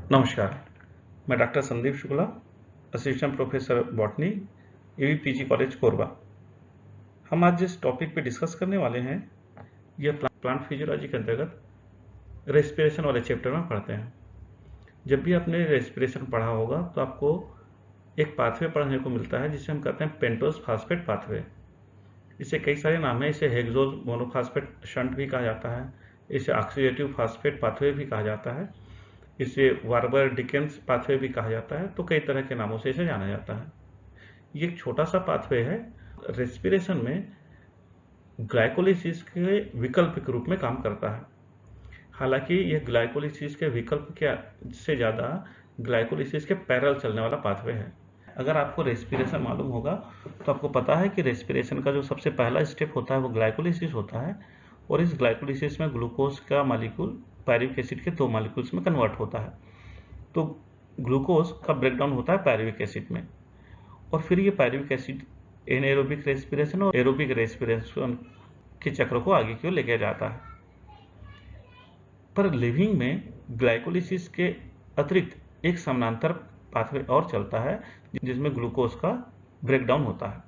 नमस्कार, मैं doctor Sandeep Shukla, assistant professor botany, AVPG college Korba. हम आज जिस टॉपिक पे डिस्कस करने वाले हैं, यह प्लांट फिजियोलॉजी के अंतर्गत रेस्पिरेशन वाले चैप्टर में पढ़ते हैं। जब भी आपने रेस्पिरेशन पढ़ा होगा तो आपको एक पाथवे पढ़ने को मिलता है जिसे हम कहते हैं पेंटोस फास्फेट पाथवे। इसे कई सारे नाम हैं। इसे हेक्सोज मोनोफास्फेट शंट भी कहा जाता है, इसे ऑक्सीडेटिव फास्फेट पाथवे भी कहा जाता है, इसे वार्बर डिकेंस पाथवे भी कहा जाता है। तो कई तरह के नामों से इसे जाना जाता है। ये एक छोटा सा पाथवे है, रेस्पिरेशन में ग्लाइकोलिसिस के विकल्प के रूप में काम करता है। हालांकि यह ग्लाइकोलिसिस के विकल्प के से ज़्यादा ग्लाइकोलिसिस के पैरेलल चलने वाला पाथवे है। अगर आपको रेस्पिरेशन मालूम होगा तो आपको पता है कि रेस्पिरेशन का जो सबसे पहला स्टेप होता है वो ग्लाइकोलिसिस होता है, और इस ग्लाइकोलिसिस में ग्लूकोज का मॉलिक्यूल पायरुविक एसिड के 2 मॉलिक्यूल्स में कन्वर्ट होता है। तो ग्लूकोज का ब्रेकडाउन होता है पायरुविक एसिड में, और फिर ये पायरुविक एसिड एनाएरोबिक रेस्पिरेशन और एरोबिक रेस्पिरेशन के चक्र को आगे की ओर लेके जाता है। पर लिविंग में ग्लाइकोलिसिस के अतिरिक्त एक समानांतर पाथवे और चलता है जिसमें ग्लूकोज का ब्रेकडाउन होता है।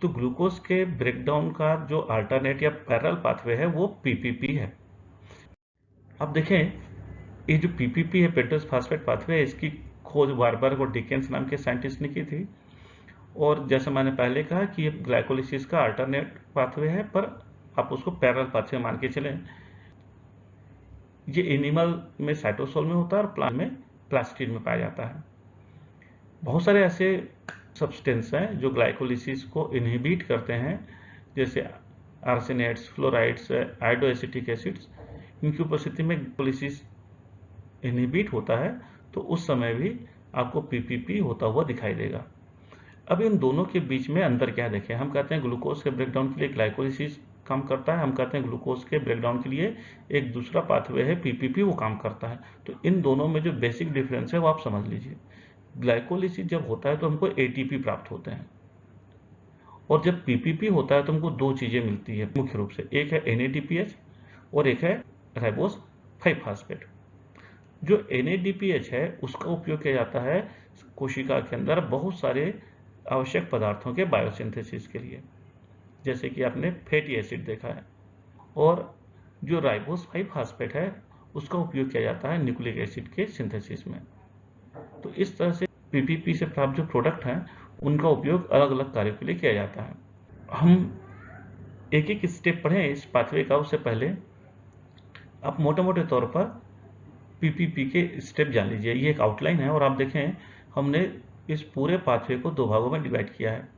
तो ग्लूकोज के ब्रेकडाउन का जो अल्टरनेट या पैरेलल पाथवे है वो पीपीपी है। अब देखें, ये जो पीपीपी है, पेंटोस फास्फेट पाथवे है, इसकी खोज वार्बर्ग और डिकेंस नाम के साइंटिस्ट ने की थी। और जैसे मैंने पहले कहा कि ये ग्लाइकोलिसिस का अल्टरनेट पाथवे है, पर आप उसको पैरेलल पाथवे मान के चलें। ये एनिमल में साइटोसोल में होता है और प्लांट में प्लास्टिड में पाया जाता है। बहुत सारे ऐसे सब्सटेंस हैं जो ग्लाइकोलिसिस को इनहिबिट करते हैं, जैसे आर्सेनेट्स, फ्लोराइड्स, आयोडोएसिटिक एसिड्स। इनकी उपस्थिति में ग्लाइकोलिसिस इनहिबिट होता है, तो उस समय भी आपको पीपीपी होता हुआ दिखाई देगा। अब इन दोनों के बीच में अंतर क्या देखें। हम कहते हैं ग्लूकोज के ब्रेकडाउन के लिए ग्लाइकोलिसिस काम करता है, हम कहते हैं ग्लूकोज के ब्रेकडाउन के लिए एक दूसरा पाथवे है पीपीपी, वो काम करता है। तो इन दोनों में जो बेसिक डिफरेंस है वो आप समझ लीजिए। ग्लाइकोलिसिस जब होता है तो हमको एटीपी प्राप्त होते हैं, और जब पीपीपी होता है तो हमको दो चीजें मिलती है मुख्य रूप से। एक है एनएडीपीएच और एक है राइबोस 5 फास्फेट। जो एनएडीपीएच है उसका उपयोग किया जाता है कोशिका के अंदर बहुत सारे आवश्यक पदार्थों के बायोसिंथेसिस के लिए, जैसे कि आपने फैटी एसिड देखा है। और जो राइबोस 5 फास्फेट है उसका उपयोग किया जाता है न्यूक्लिक एसिड के सिंथेसिस में। तो इस तरह से पीपीपी से प्राप्त जो प्रोडक्ट हैं उनका उपयोग अलग अलग कार्यों के लिए किया जाता है। हम एक एक स्टेप पढ़ें इस पाथवे का, उससे पहले आप मोटे मोटे तौर पर पीपीपी के स्टेप जान लीजिए। ये एक आउटलाइन है, और आप देखें हमने इस पूरे पाथवे को दो भागों में डिवाइड किया है।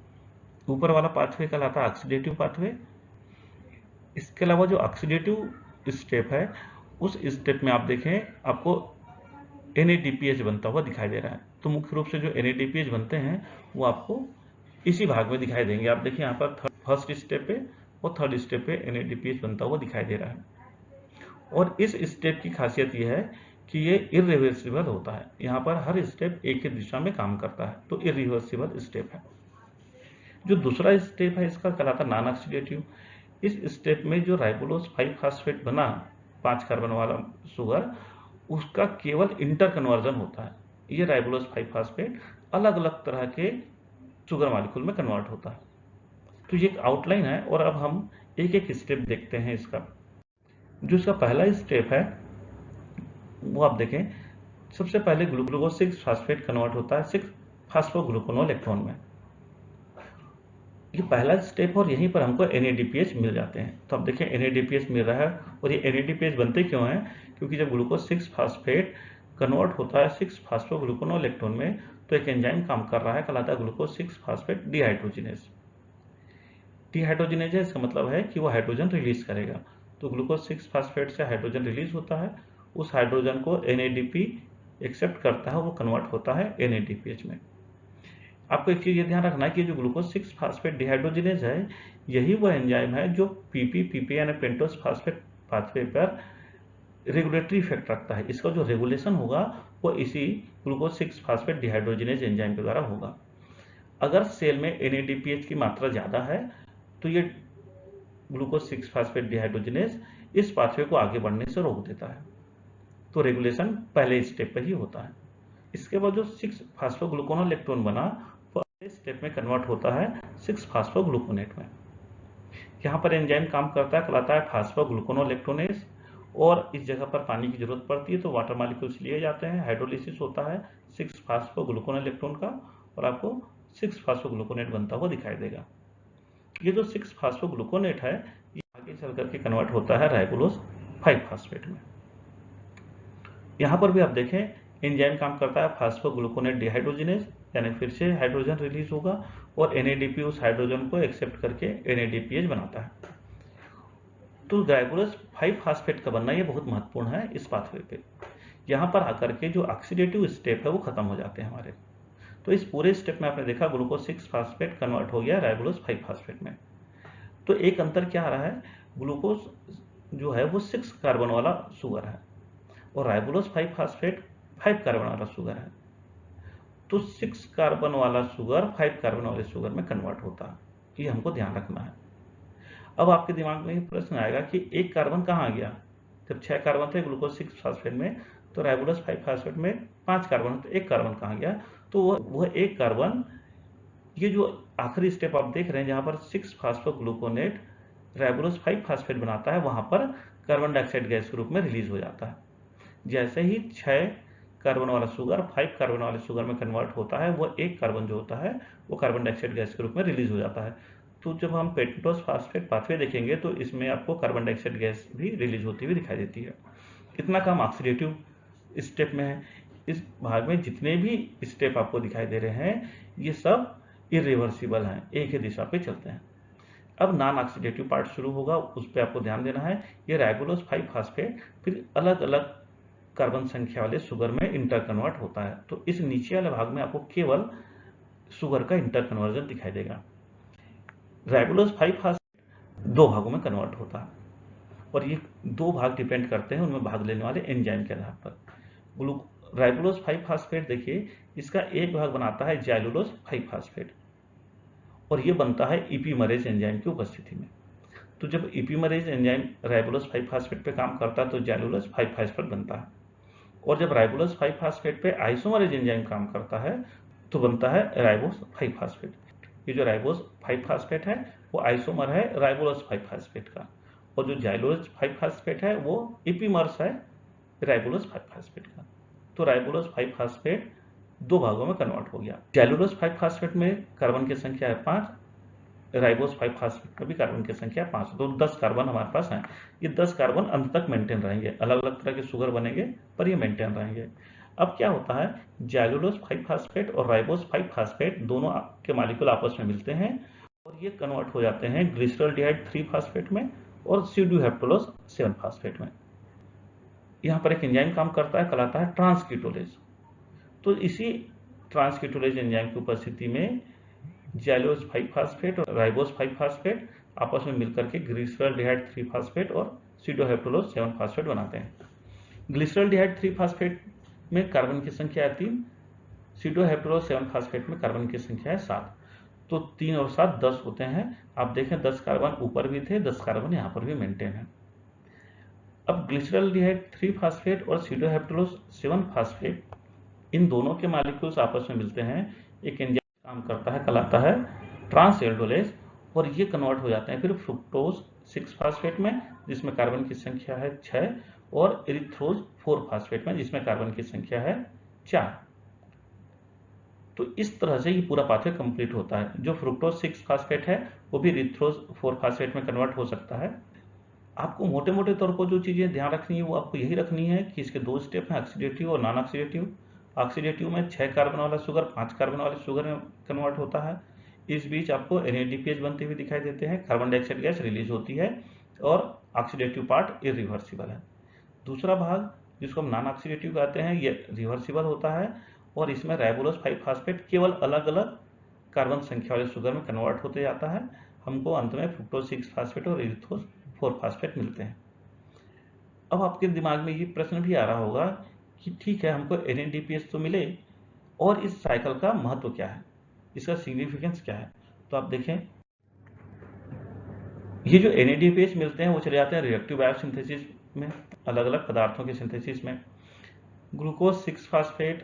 ऊपर वाला पाथवे कहलाता है ऑक्सीडेटिव पाथवे। इसके अलावा जो ऑक्सीडेटिव स्टेप है उस स्टेप में आप देखें आपको एनएडीपीएच बनता हुआ दिखाई दे रहा है। तो मुख्य रूप से जो एनएडीपीएच बनते हैं वो आपको इसी भाग में दिखाई देंगे। आप देखिए यहाँ पर फर्स्ट स्टेप पे और थर्ड स्टेप पे एनएडीपीएच बनता हुआ दिखाई दे रहा है। और इस स्टेप की खासियत यह है कि ये इरिवर्सिबल होता है। यहाँ पर हर स्टेप एक ही दिशा में काम करता है, तो इरिवर्सिबल स्टेप है। जो दूसरा स्टेप है इसका कहलाता है नॉन ऑक्सीडेटिव। इस स्टेप में जो राइबोलोज 5 फास्फेट बना 5 कार्बन वाला शुगर, उसका केवल इंटर कन्वर्जन होता है। ये राइबोलोज 5 फास्फेट अलग अलग तरह के शुगर मॉलिक्यूल में कन्वर्ट होता है। तो ये एक आउटलाइन है, और अब हम एक एक स्टेप देखते हैं इसका। जो इसका पहला स्टेप है वो आप देखें, सबसे पहले ग्लूकोज 6 फास्फेट कन्वर्ट होता है 6 फास्फोग्लूकोनोल इलेक्ट्रॉन में। ये पहला स्टेप, और यहीं पर हमको एनएडीपीएच मिल जाते हैं। तो अब देखें एनएडीपीएच मिल रहा है, और ये एनएडीपीएच बनते क्यों हैं? क्योंकि जब ग्लूकोज 6 फास्फेट कन्वर्ट होता है 6 फास्फोग्लूकोनोल इलेक्ट्रॉन में, तो एक एंजाइम काम कर रहा है, कहलाता है ग्लूकोज 6 फास्फेट डिहाइड्रोजिनेज। डिहाइड्रोजिनेज इसका मतलब है कि वो हाइड्रोजन रिलीज करेगा। तो ग्लूकोज 6 फास्फेट से हाइड्रोजन रिलीज होता है, उस हाइड्रोजन को एनएडीपी एक्सेप्ट करता है, वो कन्वर्ट होता है एनएडीपीएच में। आपको एक चीज ये ध्यान रखना है कि जो ग्लूकोज 6 फास्फेट डिहाइड्रोजिनेज है, यही वो एंजाइम है जो पीपी यानी पेंटोस फास्फेट पाथवे पर रेगुलेटरी इफेक्ट रखता है। इसका जो रेगुलेशन होगा वो इसी ग्लूकोज 6 फास्फेट डिहाइड्रोजिनेज एंजाइम के द्वारा होगा। अगर सेल में एनएडीपीएच की मात्रा ज्यादा है तो ये ग्लूकोज 6 फास्फेट डिहाइड्रोजिनेज इस पाथवे को आगे बढ़ने से रोक देता है। तो रेगुलेशन पहले स्टेप पे ही होता है। इसके बाद जो 6-फास्फोग्लूकोनोलेक्टोन बना पहले स्टेप में कन्वर्ट होता है 6-फास्फोग्लूकोनेट में। यहाँ पर एंजाइम काम करता है, कहलाता है फास्फोग्लूकोनोलेक्टोनेस, और इस जगह पर पानी की जरूरत पड़ती है तो वाटर मॉलिक्यूल्स लिए जाते हैं, हाइड्रोलिसिस होता है 6-फास्फोग्लूकोनोलेक्टोन का और आपको 6-फास्फोग्लूकोनेट बनता हुआ दिखाई देगा। ये जो 6-फास्फोग्लूकोनेट है ये आगे चल करके कन्वर्ट होता है राइबोलोज 5-फास्फेट में। यहाँ पर भी आप देखें एंजाइम काम करता है फास्फोग्लूकोनेट डिहाइड्रोजिनेज, यानी फिर से हाइड्रोजन रिलीज होगा और NADP उस हाइड्रोजन को एक्सेप्ट करके NADPH बनाता है। तो राइबोलोज 5-फास्फेट का बनना ये बहुत महत्वपूर्ण है इस पाथवे पे। यहाँ पर आकर के जो ऑक्सीडेटिव स्टेप है वो खत्म हो जाते हैं हमारे। तो इस पूरे स्टेप में आपने देखा ग्लूकोज 6-फास्फेट कन्वर्ट हो गया राइबोलोज 5-फास्फेट में। तो एक अंतर क्या आ रहा है, ग्लूकोज जो है वो 6 कार्बन वाला शुगर है और राइबोलोज 5-फास्फेट 5 कार्बन वाला शुगर है। तो 6 कार्बन वाला शुगर 5 कार्बन वाले शुगर में कन्वर्ट होता है, ये हमको ध्यान रखना है। अब आपके दिमाग में ये प्रश्न आएगा कि एक कार्बन कहाँ गया, जब 6 कार्बन थे ग्लूकोज 6-फास्फेट में तो राइबोलोज 5-फास्फेट में 5 कार्बन, तो एक कार्बन कहाँ गया, तो वह एक कार्बन, ये जो आखिरी स्टेप आप देख रहे हैं जहां पर 6-फास्फोग्लूकोनेट राइबोलोज 5-फास्फेट बनाता है वहां पर कार्बन डाइऑक्साइड गैस के रूप में रिलीज हो जाता है। जैसे ही 6 कार्बन वाला शुगर 5 कार्बन वाले शुगर में कन्वर्ट होता है वो एक कार्बन जो होता है वो कार्बन डाइऑक्साइड गैस के रूप में रिलीज हो जाता है। तो जब हम पेंटोज फास्फेट पाथवे देखेंगे तो इसमें आपको कार्बन डाइऑक्साइड गैस भी रिलीज होती हुई दिखाई देती है। इतना काम ऑक्सीडेटिव स्टेप में है। इस भाग में जितने भी स्टेप आपको दिखाई दे रहे हैं ये सब इरिवर्सिबल हैं, एक ही दिशा पे चलते हैं। अब नॉन ऑक्सीडेटिव पार्ट शुरू होगा, उस पर आपको ध्यान देना है। ये राइबोलोज 5-फास्फेट फिर अलग अलग कार्बन संख्या वाले शुगर में इंटर कन्वर्ट होता है। तो इस नीचे वाले भाग में आपको केवल शुगर का इंटर कन्वर्जन दिखाई देगा। राइबोलोज 5-फास्फेट 2 भागों में कन्वर्ट होता है और ये 2 भाग डिपेंड करते हैं उनमें भाग लेने वाले एंजाइम के आधार पर। राइबोलोज 5-फास्फेट देखिए इसका एक भाग बनाता है जाइलुलोज 5-फास्फेट और ये बनता है इपीमरेज एंजाइम की उपस्थिति में। तो जब इपीमरेज एंजाइम राइबोलोज 5-फास्फेट पे काम करता है तो जाइलुलोज 5-फास्फेट बनता है, और जब राइबोलोज 5-फास्फेट पे आइसोमरेज एंजाइम काम करता है तो बनता है राइबोस 5-फास्फेट। ये जो राइबोस 5-फास्फेट है वो आइसोमर है राइबोलोज 5-फास्फेट का, और जो जाइलुलोज 5-फास्फेट है वो इपीमर्स है राइबोलोज 5-फास्फेट का। तो राइबोलोज 5-फास्फेट 2 भागों में कन्वर्ट हो गया। जाइलुलोज 5-फास्फेट में कार्बन की संख्या है 5, राइबोज 5-फास्फेट में भी कार्बन की संख्या 5, तो 10 कार्बन हमारे पास हैं। ये 10 कार्बन अंत तक मेंटेन रहेंगे, अलग अलग तरह के शुगर बनेंगे पर ये मेंटेन रहेंगे। अब क्या होता है, जाइलुलोज 5-फास्फेट और राइबोज 5-फास्फेट दोनों के मॉलिक्यूल आपस में मिलते हैं और ये कन्वर्ट हो जाते हैं ग्लिसरॉल्डिहाइड 3-फास्फेट में और स्यूडोहेप्टेलोज 7-फास्फेट में। यहाँ पर एक एंजाइम काम करता है, कहलाता है ट्रांसकीटोलेज। तो इसी ट्रांसकीटोलेज एंजाइम की उपस्थिति में जाइलुलोज 5-फास्फेट और राइबोज 5-फास्फेट आपस में मिलकर के ग्लिसरॉल्डिहाइड 3-फास्फेट और स्यूडोहेप्टेलोज 7-फास्फेट बनाते हैं। ग्लिसरॉल्डिहाइड 3-फास्फेट में कार्बन की संख्या है 3, स्यूडोहेप्टेलोज 7-फास्फेट में कार्बन की संख्या है 7, तो 3 और 7 10 होते हैं। आप देखें 10 कार्बन ऊपर भी थे, 10 कार्बन यहाँ पर भी मेंटेन है। अब ग्लिसरॉल्डिहाइड 3-फास्फेट और स्यूडोहेप्टेलोज 7-फास्फेट इन दोनों के मॉलिक्यूल्स आपस में मिलते हैं, एक एंजाइम काम करता है, कहलाता है ट्रांसएल्डोलेज, और ये कन्वर्ट हो जाते हैं फिर फ्रुक्टोज 6-फास्फेट में जिसमें कार्बन की संख्या है 6 और इरिथ्रोज 4-फास्फेट में जिसमें कार्बन की संख्या है 4। तो इस तरह से ये पूरा पाथवे कंप्लीट होता है। जो फ्रुक्टोज 6-फास्फेट है वो भी इरिथ्रोज 4-फास्फेट में कन्वर्ट हो सकता है। आपको मोटे मोटे तौर पर जो चीजें ध्यान रखनी है वो आपको यही रखनी है कि इसके 2 स्टेप हैं, ऑक्सीडेटिव और नॉन ऑक्सीडेटिव। ऑक्सीडेटिव में 6 कार्बन वाला शुगर 5 कार्बन वाले शुगर में कन्वर्ट होता है। इस बीच आपको NADPH बनते हुए दिखाई देते हैं, कार्बन डाइऑक्साइड गैस रिलीज होती है और ऑक्सीडेटिव पार्ट इरिवर्सिबल है। दूसरा भाग जिसको हम नॉन ऑक्सीडेटिव कहते हैं ये रिवर्सिबल होता है और इसमें राइबोलोज 5-फास्फेट केवल अलग अलग कार्बन संख्या वाले शुगर में कन्वर्ट होते जाता है। हमको अंत में फ्रुक्टोज 6-फास्फेट और इरिथ्रोज 4-फास्फेट मिलते हैं। अब आपके दिमाग में ये प्रश्न भी आ रहा होगा कि ठीक है हमको NADPH तो मिले और इस साइकिल का महत्व क्या है, इसका सिग्निफिकेंस क्या है। तो आप देखें ये जो NADPH मिलते हैं वो चले जाते हैं रिएक्टिव बायोसिंथेसिस में, अलग अलग पदार्थों के सिंथेसिस में। Glucose 6 phosphate,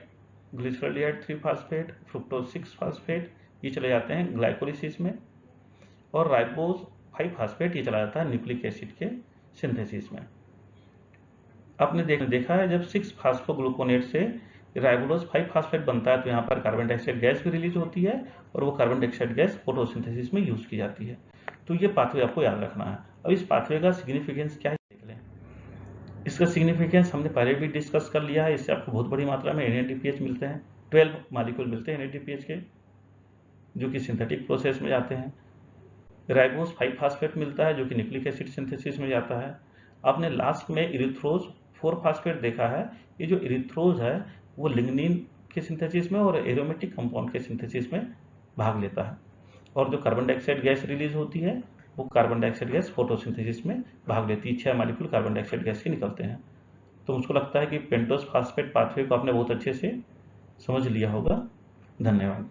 glyceraldehyde 3 phosphate, fructose 6 phosphate, ये चले जाते हैं ग्लाइकोलिसिस में, और राइबोज 5 फास्फेट ये चला जाता है न्यूक्लिक एसिड के सिंथेसिस में। आपने देखा है जब 6 फास्फोग्लूकोनेट से राइबोलोज 5 फास्फेट बनता है तो यहाँ पर कार्बन डाइऑक्साइड गैस भी रिलीज होती है, और वो कार्बन डाइऑक्साइड गैस फोटोसिंथेसिस में यूज की जाती है। तो ये पाथवे आपको याद रखना है। अब इस पाथवे का सिग्निफिकेंस क्या है देख लें। इसका सिग्निफिकेंस हमने पहले भी डिस्कस कर लिया है। इससे आपको बहुत बड़ी मात्रा में NADPH मिलते हैं, 12 मॉलिक्यूल मिलते हैं NADPH के, जो कि सिंथेटिक प्रोसेस में जाते हैं। राइबोज 5 फास्फेट मिलता है जो कि न्यूक्लिक एसिड सिंथेसिस में जाता है। आपने लास्ट में इरिथ्रोज 4 फास्फेट देखा है। ये जो इरिथ्रोज है वो लिग्निन के सिंथेसिस में और एरोमेटिक कंपाउंड के सिंथेसिस में भाग लेता है, और जो कार्बन डाइऑक्साइड गैस रिलीज होती है वो कार्बन डाइऑक्साइड गैस फोटोसिंथेसिस में भाग लेती है। 6 मॉलिक्यूल कार्बन डाइऑक्साइड गैस के निकलते हैं। तो मुझको लगता है कि पेंटोस फास्फेट पाथवे को आपने बहुत अच्छे से समझ लिया होगा। धन्यवाद।